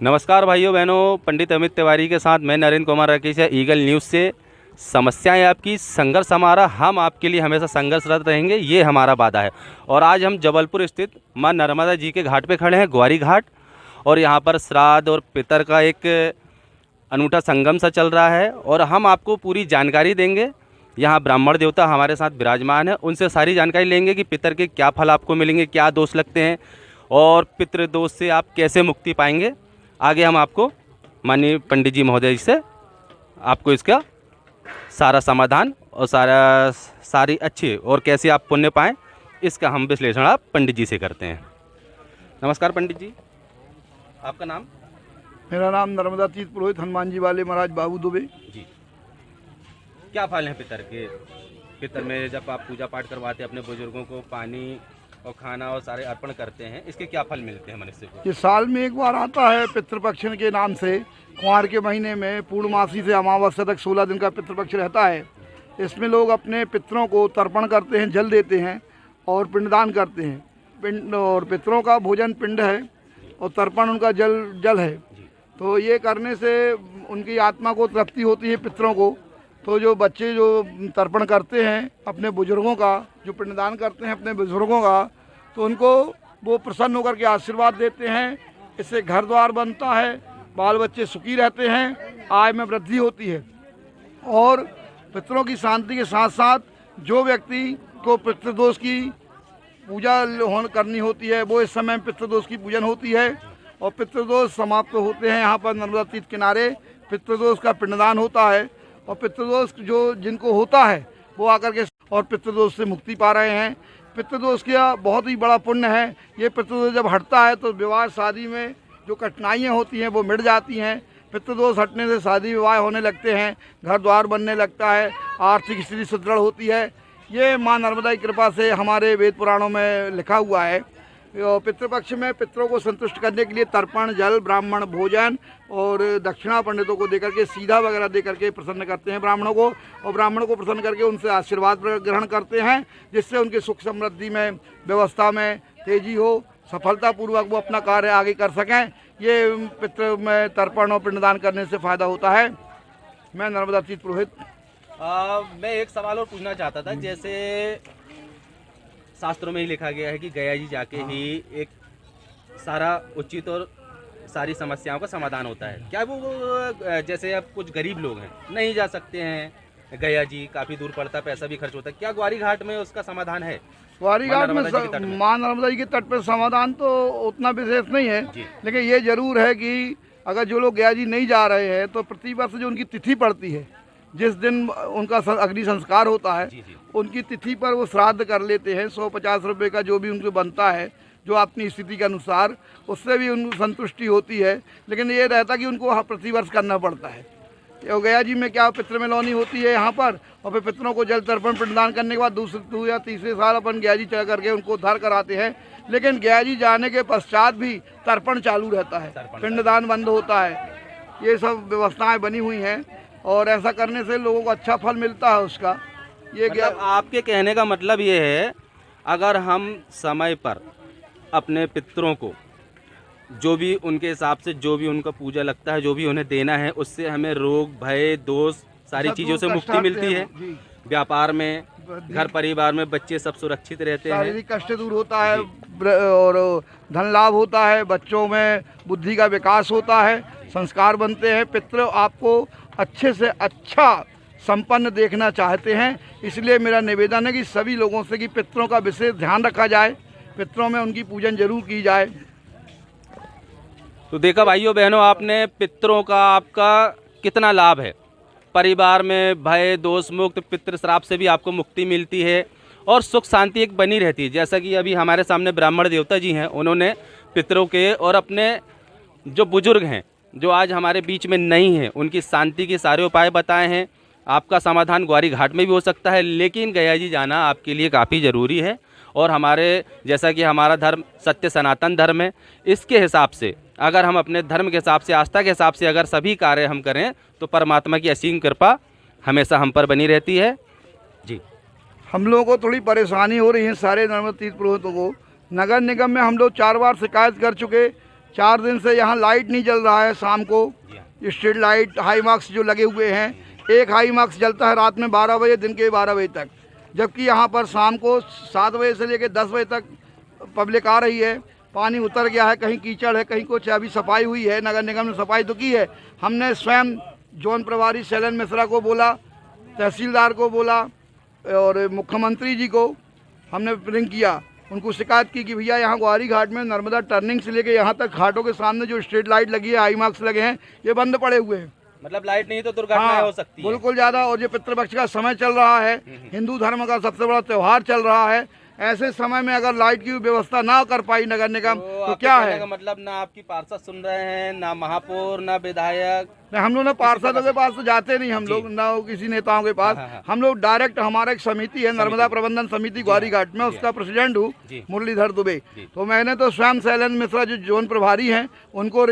नमस्कार भाइयों बहनों, पंडित अमित तिवारी के साथ मैं नरेंद्र कुमार राकेश है, ईगल न्यूज़ से। समस्याएं आपकी, संघर्ष हमारा, हम आपके लिए हमेशा संघर्षरत रहेंगे, ये हमारा वादा है। और आज हम जबलपुर स्थित मां नर्मदा जी के घाट पे खड़े हैं, ग्वारी घाट। और यहाँ पर श्राद्ध और पितर का एक अनूठा संगम सा चल रहा है और हम आपको पूरी जानकारी देंगे। यहाँ ब्राह्मण देवता हमारे साथ विराजमान है, उनसे सारी जानकारी लेंगे कि पितर के क्या फल आपको मिलेंगे, क्या दोष लगते हैं और पितृ दोष से आप कैसे मुक्ति पाएंगे। आगे हम आपको माननीय पंडित जी महोदय से आपको इसका सारा समाधान और सारी अच्छी और कैसे आप पुण्य पाएँ, इसका हम विश्लेषण आप पंडित जी से करते हैं। नमस्कार पंडित जी, आपका नाम? मेरा नाम नर्मदा तीर्थ पुरोहित हनुमान जी वाले महाराज बाबू दुबे जी। क्या फल हैं पितर के? पितर में जब आप पूजा पाठ करवाते हैं, अपने बुजुर्गों को पानी और खाना और सारे अर्पण करते हैं, इसके क्या फल मिलते हैं मनुष्य को? ये साल में एक बार आता है पितृपक्ष के नाम से। कुंवार के महीने में पूर्णमासी से अमावस्या तक 16 दिन का पितृपक्ष रहता है। इसमें लोग अपने पितरों को तर्पण करते हैं, जल देते हैं और पिंडदान करते हैं। पिंड और पितरों का भोजन पिंड है और तर्पण उनका जल है। तो ये करने से उनकी आत्मा को तृप्ति होती है पितरों को। तो जो बच्चे जो तर्पण करते हैं अपने बुजुर्गों का, जो पिंडदान करते हैं अपने बुजुर्गों का, तो उनको वो प्रसन्न होकर के आशीर्वाद देते हैं। इससे घर द्वार बनता है, बाल बच्चे सुखी रहते हैं, आय में वृद्धि होती है। और पितरों की शांति के साथ साथ जो व्यक्ति को पितृदोष की पूजा करनी होती है, वो इस समय पितृदोष की पूजन होती है और पितृदोष समाप्त होते हैं। यहाँ पर नर्मदा तीर्थ किनारे पितृदोष का पिंडदान होता है और पितृदोष जो जिनको होता है वो आकर के और पितृदोष से मुक्ति पा रहे हैं। पितृदोष का बहुत ही बड़ा पुण्य है। ये पितृदोष जब हटता है तो विवाह शादी में जो कठिनाइयाँ होती हैं वो मिट जाती हैं। पितृदोष हटने से शादी विवाह होने लगते हैं, घर द्वार बनने लगता है, आर्थिक स्थिति सुदृढ़ होती है। ये माँ नर्मदा की कृपा से हमारे वेद पुराणों में लिखा हुआ है। पितृपक्ष में पितरों को संतुष्ट करने के लिए तर्पण, जल, ब्राह्मण भोजन और दक्षिणा पंडितों को देकर के, सीधा वगैरह देकर के प्रसन्न करते हैं ब्राह्मणों को। और ब्राह्मणों को प्रसन्न करके उनसे आशीर्वाद ग्रहण करते हैं, जिससे उनकी सुख समृद्धि में, व्यवस्था में तेजी हो, सफलतापूर्वक वो अपना कार्य आगे कर सकें। ये पितृ में तर्पण और पिंडदान करने से फ़ायदा होता है। मैं नर्मदा तीर्थ पुरोहित। मैं एक सवाल और पूछना चाहता था। जैसे शास्त्रों में ही लिखा गया है कि गया जी जाके ही एक सारा उचित और सारी समस्याओं का समाधान होता है। क्या वो जैसे अब कुछ गरीब लोग हैं, नहीं जा सकते हैं गया जी, काफ़ी दूर पड़ता है, पैसा भी खर्च होता है, क्या ग्वारी घाट में उसका समाधान है? ग्वारी घाट में माँ नर्मदा जी के तट पर समाधान तो उतना विशेष नहीं है, लेकिन ये जरूर है कि अगर जो लोग गया जी नहीं जा रहे हैं तो प्रतिवर्ष जो उनकी तिथि पड़ती है, जिस दिन उनका अग्नि संस्कार होता है, उनकी तिथि पर वो श्राद्ध कर लेते हैं। 150 रुपये का जो भी उनको बनता है, जो अपनी स्थिति के अनुसार, उससे भी उनको संतुष्टि होती है। लेकिन ये रहता कि उनको प्रतिवर्ष करना पड़ता है। गया जी में क्या पितृ मिलौनी होती है यहाँ पर, और फिर पितरों को जल तर्पण पिंडदान करने के बाद दूसरे या तीसरे साल अपन गया जी चला करके उनको उद्धार कराते हैं। लेकिन गया जी जाने के पश्चात भी तर्पण चालू रहता है, पिंडदान बंद होता है। ये सब व्यवस्थाएँ बनी हुई हैं और ऐसा करने से लोगों को अच्छा फल मिलता है उसका। ये मतलब आपके कहने का मतलब ये है, अगर हम समय पर अपने पितरों को जो भी उनके हिसाब से जो भी उनका पूजा लगता है, जो भी उन्हें देना है, उससे हमें रोग, भय, दोष, सारी चीज़ों से मुक्ति मिलती है। व्यापार में, घर परिवार में बच्चे सब सुरक्षित रहते हैं, शारीरिक कष्ट दूर होता है और धन लाभ होता है, बच्चों में बुद्धि का विकास होता है, संस्कार बनते हैं। पितृ आपको अच्छे से अच्छा संपन्न देखना चाहते हैं, इसलिए मेरा निवेदन है कि सभी लोगों से कि पितरों का विशेष ध्यान रखा जाए, पितरों में उनकी पूजन जरूर की जाए। तो देखा भाइयों बहनों, आपने पितरों का आपका कितना लाभ है। परिवार में भय, दोष मुक्त, पितृ श्राप से भी आपको मुक्ति मिलती है और सुख शांति एक बनी रहती है। जैसा कि अभी हमारे सामने ब्राह्मण देवता जी हैं, उन्होंने पितरों के और अपने जो बुजुर्ग हैं, जो आज हमारे बीच में नहीं हैं, उनकी शांति के सारे उपाय बताए हैं। आपका समाधान ग्वारी घाट में भी हो सकता है, लेकिन गया जी जाना आपके लिए काफ़ी ज़रूरी है। और हमारे जैसा कि हमारा धर्म सत्य सनातन धर्म है, इसके हिसाब से अगर हम अपने धर्म के हिसाब से, आस्था के हिसाब से अगर सभी कार्य हम करें तो परमात्मा की असीम कृपा हमेशा हम पर बनी रहती है। जी, हम लोगों को थोड़ी परेशानी हो रही है सारे नर्मदा तीर्थ पुरोहितों को। नगर निगम में हम लोग 4 बार शिकायत कर चुके, 4 दिन से यहाँ लाइट नहीं जल रहा है शाम को। स्ट्रीट लाइट हाई मार्क्स जो लगे हुए हैं, एक हाई मार्क्स जलता है रात में 12 बजे, दिन के 12 बजे तक, जबकि यहाँ पर शाम को 7 बजे से लेकर 10 बजे तक पब्लिक आ रही है। पानी उतर गया है, कहीं कीचड़ है, कहीं कुछ। अभी सफाई हुई है, नगर निगम ने सफाई तो की है। हमने स्वयं जोन प्रभारी शैलन मिश्रा को बोला, तहसीलदार को बोला और मुख्यमंत्री जी को हमने रिंग किया, उनको शिकायत की कि भैया यहाँ ग्वारी घाट में नर्मदा टर्निंग से लेके यहाँ तक घाटों के सामने जो स्ट्रीट लाइट लगी है, हाई मार्क्स लगे हैं, ये बंद पड़े हुए हैं। मतलब लाइट नहीं तो दुर्घटना हो सकती है। बिल्कुल ज़्यादा। और ये पितृपक्ष का समय चल रहा है, हिंदू धर्म का सबसे बड़ा त्यौहार चल रहा है। ऐसे समय में अगर लाइट की व्यवस्था ना कर पाई नगर निगम तो क्या है? मतलब ना आपकी पार्षद सुन रहे हैं, ना महापौर, ना विधायक। हम लोग ना पार्षदों के पास तो जाते नहीं, हम लोग ना किसी नेताओं के पास। हम लोग डायरेक्ट, हमारा एक समिति है, नर्मदा प्रबंधन समिति ग्वारी घाट में, उसका प्रेसिडेंट हूँ मुरलीधर दुबे। तो मैंने तो स्वयं शैलन मिश्रा जो जोन प्रभारी हैं उनको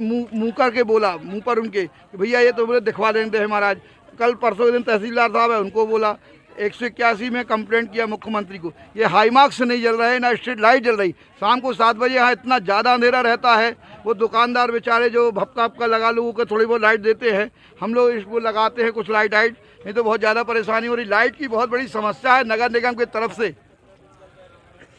मुँह करके बोला, मुँह पर उनके, भैया ये तो बोले दिखवा देंगे महाराज। कल परसों के दिन तहसीलदार साहब है, उनको बोला, 181 में कंप्लेंट किया मुख्यमंत्री को। ये हाई मार्क्स नहीं जल रहे, ना स्ट्रीट लाइट जल रही। शाम को 7 बजे यहाँ इतना ज़्यादा अंधेरा रहता है, वो दुकानदार बेचारे जो भपका भपका लगा लोगों को थोड़ी बहुत लाइट देते हैं, हम लोग इसको लगाते हैं कुछ लाइट, नहीं तो बहुत ज़्यादा परेशानी हो रही। लाइट की बहुत बड़ी समस्या है नगर निगम की तरफ से।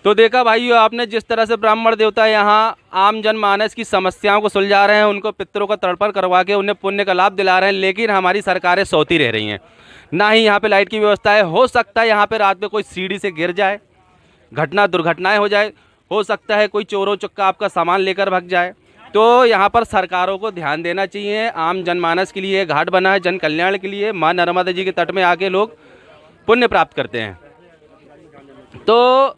तो देखा भाइयों आपने, जिस तरह से ब्राह्मण देवता यहाँ आम जनमानस की समस्याओं को सुलझा रहे हैं, उनको पितरों का तर्पण करवा के उन्हें पुण्य का लाभ दिला रहे हैं, लेकिन हमारी सरकारें सोती रह रही हैं। ना ही यहाँ पे लाइट की व्यवस्था है। हो सकता है यहाँ पे रात में कोई सीढ़ी से गिर जाए, दुर्घटनाएं हो जाए, हो सकता है कोई चोरों चुक्का आपका सामान लेकर भाग जाए। तो यहाँ पर सरकारों को ध्यान देना चाहिए। आम जनमानस के लिए घाट बना है, जन कल्याण के लिए। माँ नर्मदा जी के तट में आके लोग पुण्य प्राप्त करते हैं। तो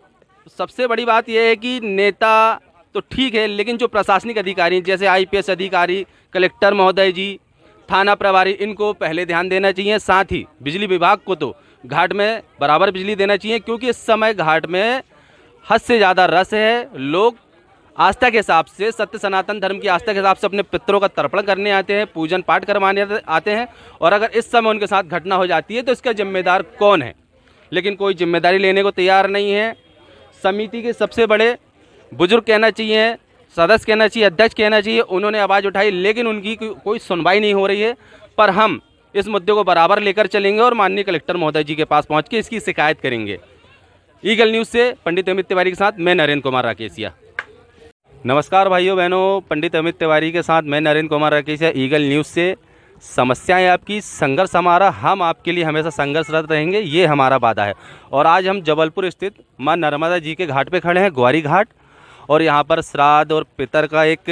सबसे बड़ी बात यह है कि नेता तो ठीक है, लेकिन जो प्रशासनिक अधिकारी जैसे IPS अधिकारी, कलेक्टर महोदय जी, थाना प्रभारी, इनको पहले ध्यान देना चाहिए। साथ ही बिजली विभाग को तो घाट में बराबर बिजली देना चाहिए, क्योंकि इस समय घाट में हद से ज़्यादा रस है। लोग आस्था के हिसाब से, सत्य सनातन धर्म की आस्था के हिसाब से अपने पितरों का तर्पण करने आते हैं, पूजन पाठ करवाने आते हैं। और अगर इस समय उनके साथ घटना हो जाती है तो इसका जिम्मेदार कौन है? लेकिन कोई जिम्मेदारी लेने को तैयार नहीं है। समिति के सबसे बड़े बुजुर्ग कहना चाहिए, सदस्य कहना चाहिए, अध्यक्ष कहना चाहिए, उन्होंने आवाज़ उठाई, लेकिन उनकी कोई सुनवाई नहीं हो रही है। पर हम इस मुद्दे को बराबर लेकर चलेंगे और माननीय कलेक्टर महोदय जी के पास पहुंच के इसकी शिकायत करेंगे। ईगल न्यूज़ से पंडित अमित तिवारी के साथ मैं नरेंद्र कुमार राकेशिया। नमस्कार भाइयों बहनों, पंडित अमित तिवारी के साथ मैं नरेंद्र कुमार राकेशिया, ईगल न्यूज़ से। समस्याएं आपकी, संघर्ष हमारा, हम आपके लिए हमेशा संघर्षरत रहेंगे, ये हमारा वादा है। और आज हम जबलपुर स्थित माँ नर्मदा जी के घाट पे खड़े हैं, ग्वारी घाट। और यहाँ पर श्राद्ध और पितर का एक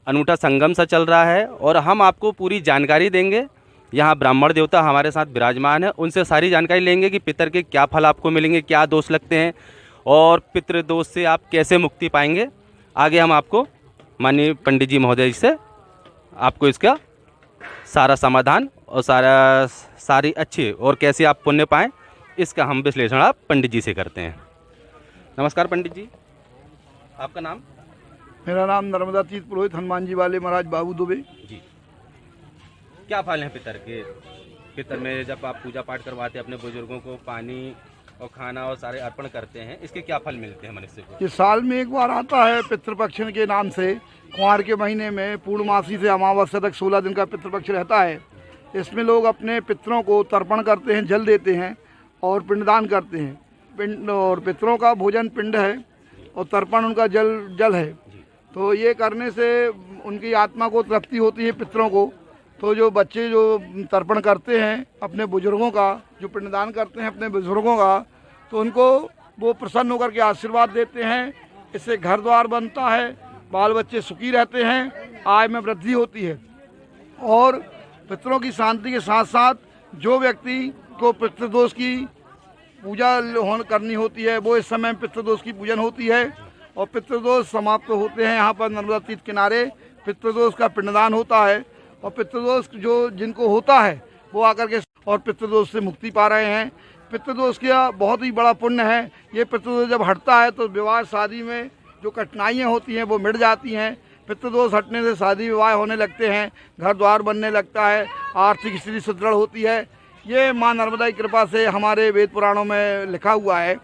अनूठा संगम सा चल रहा है और हम आपको पूरी जानकारी देंगे। यहाँ ब्राह्मण देवता हमारे साथ विराजमान है, उनसे सारी जानकारी लेंगे कि पितर के क्या फल आपको मिलेंगे, क्या दोष लगते हैं और पितृ दोष से आप कैसे मुक्ति पाएंगे। आगे हम आपको माननीय पंडित जी महोदय से आपको इसका सारा समाधान और सारी अच्छी और कैसे आप पुण्य पाएँ, इसका हम विश्लेषण आप पंडित जी से करते हैं। नमस्कार पंडित जी, आपका नाम? मेरा नाम नर्मदा तीर्थ पुरोहित हनुमान जी वाले महाराज बाबू दुबे जी। क्या फल हैं पितर के? पितर में जब आप पूजा पाठ करवाते हैं, अपने बुजुर्गों को पानी और खाना और सारे अर्पण करते हैं, इसके क्या फल मिलते हैं मनुष्य को? ये साल में एक बार आता है पितृपक्ष के नाम से। कुंवार के महीने में पूर्णमासी से अमावस्या तक 16 दिन का पितृपक्ष रहता है। इसमें लोग अपने पितरों को तर्पण करते हैं, जल देते हैं और पिंडदान करते हैं। पिंड और पितरों का भोजन पिंड है और तर्पण उनका जल है। तो ये करने से उनकी आत्मा को तृप्ति होती है पितरों को। तो जो बच्चे जो तर्पण करते हैं अपने बुजुर्गों का, जो पिंडदान करते हैं अपने बुजुर्गों का, तो उनको वो प्रसन्न होकर के आशीर्वाद देते हैं। इससे घर द्वार बनता है, बाल बच्चे सुखी रहते हैं, आय में वृद्धि होती है। और पितरों की शांति के साथ साथ जो व्यक्ति को पितृदोष की पूजा करनी होती है, वो इस समय पितृदोष की पूजन होती है और पितृदोष समाप्त होते हैं। यहाँ पर नर्मदा तीर्थ किनारे पितृदोष का पिंडदान होता है और पितृदोष जो जिनको होता है वो आकर के और पितृदोष से मुक्ति पा रहे हैं। पितृदोष का बहुत ही बड़ा पुण्य है। ये पितृदोष जब हटता है तो विवाह शादी में जो कठिनाइयाँ होती हैं वो मिट जाती हैं। पितृदोष हटने से शादी विवाह होने लगते हैं, घर द्वार बनने लगता है, आर्थिक स्थिति सुदृढ़ होती है। ये माँ नर्मदा की कृपा से हमारे वेद पुराणों में लिखा हुआ है।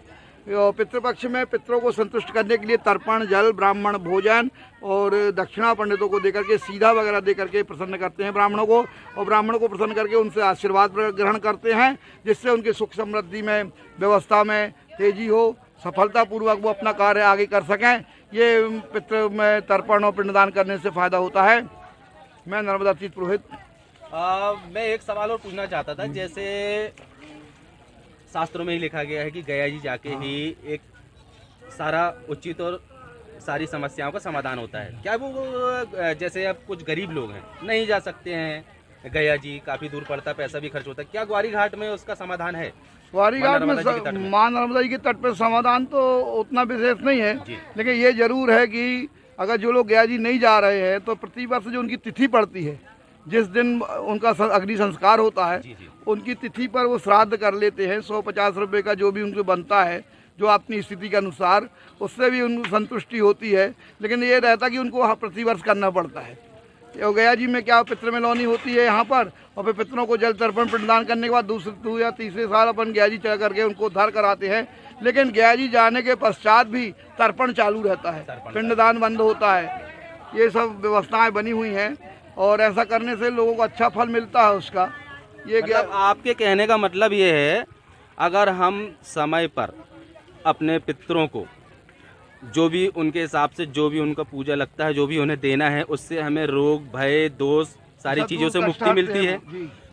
और पितृपक्ष में पितरों को संतुष्ट करने के लिए तर्पण, जल, ब्राह्मण भोजन और दक्षिणा पंडितों को देकर के, सीधा वगैरह देकर के प्रसन्न करते हैं ब्राह्मणों को, और ब्राह्मणों को प्रसन्न करके उनसे आशीर्वाद ग्रहण करते हैं, जिससे उनकी सुख समृद्धि में, व्यवस्था में तेजी हो, सफलतापूर्वक वो अपना कार्य आगे कर सकें। ये पितृ में तर्पण और पिंडदान करने से फायदा होता है। मैं नर्मदा तीर्थ पुरोहित। मैं एक सवाल और पूछना चाहता था, जैसे शास्त्रों में ही लिखा गया है कि गया जी जाके ही एक सारा उचित और सारी समस्याओं का समाधान होता है। क्या वो जैसे अब कुछ गरीब लोग हैं, नहीं जा सकते हैं गया जी, काफ़ी दूर पड़ता, पैसा भी खर्च होता है, क्या ग्वारी घाट में उसका समाधान है? ग्वारी घाट में माँ नर्मदा जी के तट पर समाधान तो उतना विशेष नहीं है, लेकिन ये जरूर है कि अगर जो लोग गया जी नहीं जा रहे हैं तो प्रतिवर्ष जो उनकी तिथि पड़ती है, जिस दिन उनका अग्नि संस्कार होता है, उनकी तिथि पर वो श्राद्ध कर लेते हैं। 150 रुपये का जो भी उनको बनता है, जो अपनी स्थिति के अनुसार, उससे भी उनको संतुष्टि होती है। लेकिन ये रहता कि उनको प्रतिवर्ष करना पड़ता है। और गया जी में क्या पितृ मिलौनी होती है यहाँ पर, और फिर पितरों को जल तर्पण पिंडदान करने के बाद दूसरे या तीसरे साल अपन गया जी चल करके उनको उद्धार कराते हैं। लेकिन गया जी जाने के पश्चात भी तर्पण चालू रहता है, पिंडदान बंद होता है। ये सब व्यवस्थाएं बनी हुई हैं और ऐसा करने से लोगों को अच्छा फल मिलता है उसका। ये मतलब आपके कहने का मतलब ये है, अगर हम समय पर अपने पितरों को जो भी उनके हिसाब से जो भी उनका पूजा लगता है, जो भी उन्हें देना है, उससे हमें रोग, भय, दोष, सारी चीज़ों से मुक्ति मिलती है।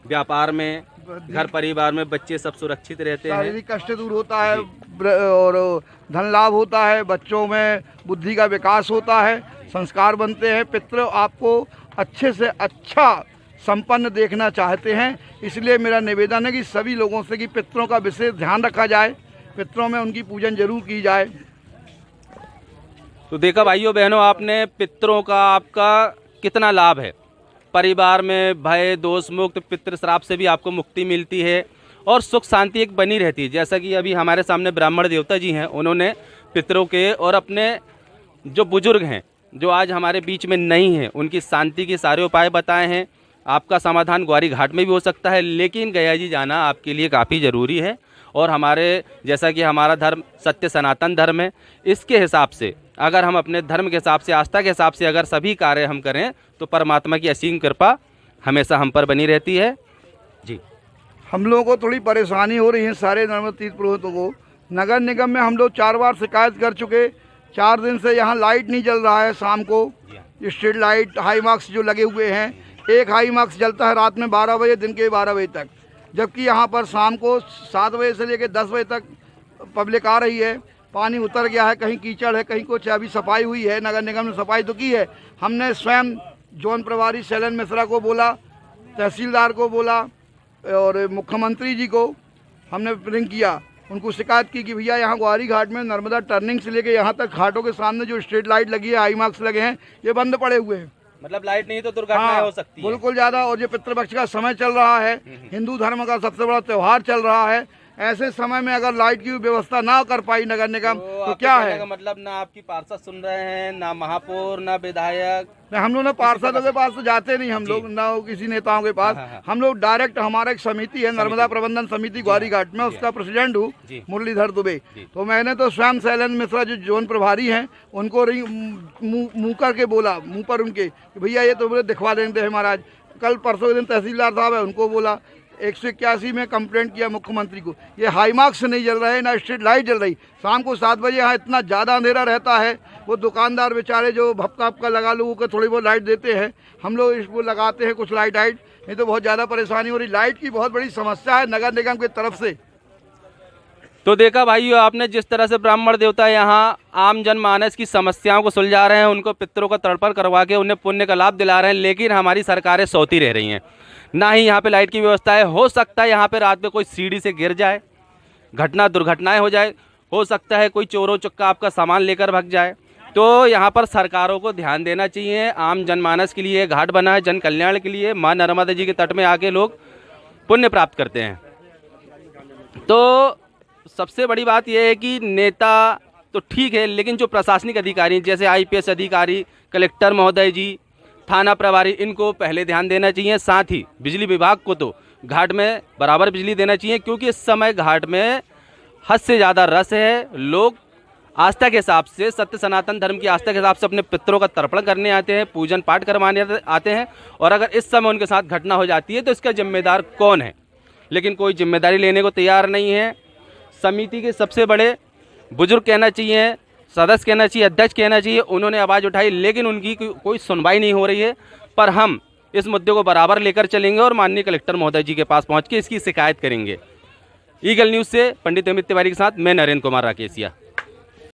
व्यापार में, घर परिवार में बच्चे सब सुरक्षित रहते हैं, शारीरिक कष्ट दूर होता है और धन लाभ होता है, बच्चों में बुद्धि का विकास होता है, संस्कार बनते हैं। पितृ आपको अच्छे से अच्छा संपन्न देखना चाहते हैं, इसलिए मेरा निवेदन है कि सभी लोगों से कि पितरों का विशेष ध्यान रखा जाए, पितरों में उनकी पूजन जरूर की जाए। तो देखा भाइयों बहनों, आपने पितरों का आपका कितना लाभ है। परिवार में भय, दोष मुक्त, पितृ श्राप से भी आपको मुक्ति मिलती है और सुख शांति एक बनी रहती है। जैसा कि अभी हमारे सामने ब्राह्मण देवता जी हैं, उन्होंने पितरों के और अपने जो बुजुर्ग हैं, जो आज हमारे बीच में नहीं हैं, उनकी शांति के सारे उपाय बताए हैं। आपका समाधान ग्वारी घाट में भी हो सकता है, लेकिन गया जी जाना आपके लिए काफ़ी ज़रूरी है। और हमारे जैसा कि हमारा धर्म सत्य सनातन धर्म है, इसके हिसाब से अगर हम अपने धर्म के हिसाब से, आस्था के हिसाब से अगर सभी कार्य हम करें तो परमात्मा की असीम कृपा हमेशा हम पर बनी रहती है। जी, हम लोगों को थोड़ी परेशानी हो रही है सारे नर्मदा तीर्थ पुरोहितों को। नगर निगम में हम लोग 4 बार शिकायत कर चुके। 4 दिन से यहाँ लाइट नहीं जल रहा है। शाम को स्ट्रीट लाइट हाई मार्क्स जो लगे हुए हैं, एक हाई मार्क्स जलता है रात में 12 बजे, दिन के 12 बजे तक, जबकि यहाँ पर शाम को 7 बजे से लेकर 10 बजे तक पब्लिक आ रही है। पानी उतर गया है, कहीं कीचड़ है, कहीं कुछ। अभी सफाई हुई है, नगर निगम ने सफाई तो की है। हमने स्वयं जोन प्रभारी शैलन मिश्रा को बोला, तहसीलदार को बोला और मुख्यमंत्री जी को हमने रिंग किया, उनको शिकायत की कि भैया यहाँ ग्वारी घाट में नर्मदा टर्निंग से लेके यहाँ तक घाटों के सामने जो स्ट्रीट लाइट लगी है, आई मार्क्स लगे हैं, ये बंद पड़े हुए हैं। मतलब लाइट नहीं तो दुर्घटना हो सकती है। बिल्कुल ज़्यादा। और जो पितृपक्ष का समय चल रहा है, हिंदू धर्म का सबसे बड़ा त्यौहार चल रहा है, ऐसे समय में अगर लाइट की व्यवस्था ना कर पाई नगर निगम तो क्या है? मतलब ना आपकी पार्षद सुन रहे हैं, ना महापौर, ना विधायक। हम लोग ना पार्षदों के पास तो जाते नहीं, हम लोग ना किसी नेताओं के पास। हम लोग डायरेक्ट, हमारा एक समिति है, नर्मदा प्रबंधन समिति ग्वारी घाट में, उसका प्रेसिडेंट हूँ मुरलीधर दुबे। तो मैंने तो स्वयं शैलन मिश्रा जो जोन प्रभारी हैं उनको मुँह करके बोला, मुँह पर उनके, भैया ये तो बोले दिखवा देते हैं महाराज। कल परसों के दिन तहसीलदार साहब है, उनको बोला। 181 में कंप्लेंट किया मुख्यमंत्री को। ये हाई मार्क्स नहीं जल रहे, ना स्ट्रीट लाइट जल रही। शाम को 7 बजे यहाँ इतना ज़्यादा अंधेरा रहता है। वो दुकानदार बेचारे जो भपका आपका लगा लोगों को थोड़ी बहुत लाइट देते हैं, हम लोग इसको लगाते हैं कुछ लाइट, नहीं तो बहुत ज़्यादा परेशानी हो रही। लाइट की बहुत बड़ी समस्या है नगर निगम की तरफ से। तो देखा भाइयों, आपने जिस तरह से ब्राह्मण देवता यहाँ आम जनमानस की समस्याओं को सुलझा रहे हैं, उनको पितरों का तर्पण करवा के उन्हें पुण्य का लाभ दिला रहे हैं, लेकिन हमारी सरकारें सौती रह रही हैं। ना ही यहाँ पे लाइट की व्यवस्था है। हो सकता है यहाँ पे रात में कोई सीढ़ी से गिर जाए, दुर्घटनाएं हो जाए, हो सकता है कोई चोरों चक्का आपका सामान लेकर भाग जाए। तो यहाँ पर सरकारों को ध्यान देना चाहिए। आम जनमानस के लिए घाट बना है, जन कल्याण के लिए। माँ नर्मदा जी के तट में आके लोग पुण्य प्राप्त करते हैं। तो सबसे बड़ी बात यह है कि नेता तो ठीक है, लेकिन जो प्रशासनिक अधिकारी जैसे IPS अधिकारी, कलेक्टर महोदय जी, थाना प्रभारी, इनको पहले ध्यान देना चाहिए। साथ ही बिजली विभाग को तो घाट में बराबर बिजली देना चाहिए, क्योंकि इस समय घाट में हद से ज़्यादा रस है। लोग आस्था के हिसाब से, सत्य सनातन धर्म की आस्था के हिसाब से अपने पितरों का तर्पण करने आते हैं, पूजन पाठ करवाने आते हैं। और अगर इस समय उनके साथ घटना हो जाती है तो इसका जिम्मेदार कौन है? लेकिन कोई जिम्मेदारी लेने को तैयार नहीं है। समिति के सबसे बड़े बुजुर्ग कहना चाहिए, सदस्य कहना चाहिए, अध्यक्ष कहना चाहिए, उन्होंने आवाज़ उठाई लेकिन उनकी कोई सुनवाई नहीं हो रही है। पर हम इस मुद्दे को बराबर लेकर चलेंगे और माननीय कलेक्टर महोदय जी के पास पहुंच के इसकी शिकायत करेंगे। ईगल न्यूज़ से पंडित अमित तिवारी के साथ मैं नरेंद्र कुमार राकेसिया।